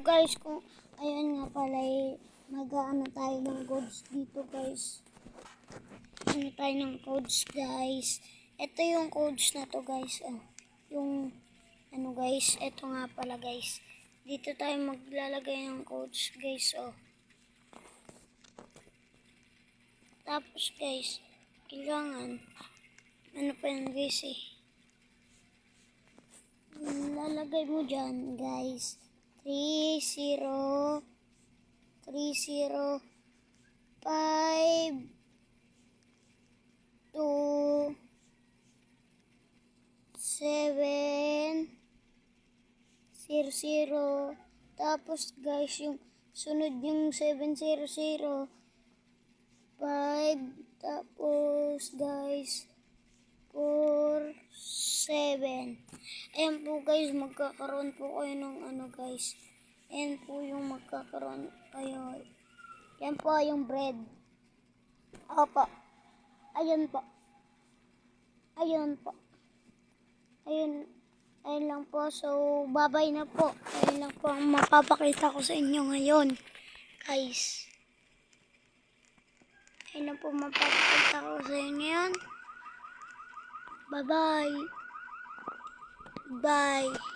Guys, kung ayun nga pala mag-aano tayo ng codes dito guys. Ano tayo ng codes guys. Ito yung codes na to guys. Oh, yung ano guys, ito nga pala guys. Dito tayo maglalagay ng codes guys. Oh. Tapos guys, kailangan ano pa yan guys eh. Lalagay mo dyan guys. 30 5 2 7 0 tapos guys yung sunod yung 700 5 tapos guys 4 7. Ayan po guys, magkakaroon po kayo ng ano guys. Ayan po yung magkakaroon kayo. Yan po yung bread. Opo. Ayun po. Ayun po. Ayun. Ayun lang po. So, bye-bye na po. Ayun lang po ang mapapakita ko sa inyo ngayon. Guys. Ayun lang po mapapakita ko sa inyo ngayon. Bye-bye. Bye.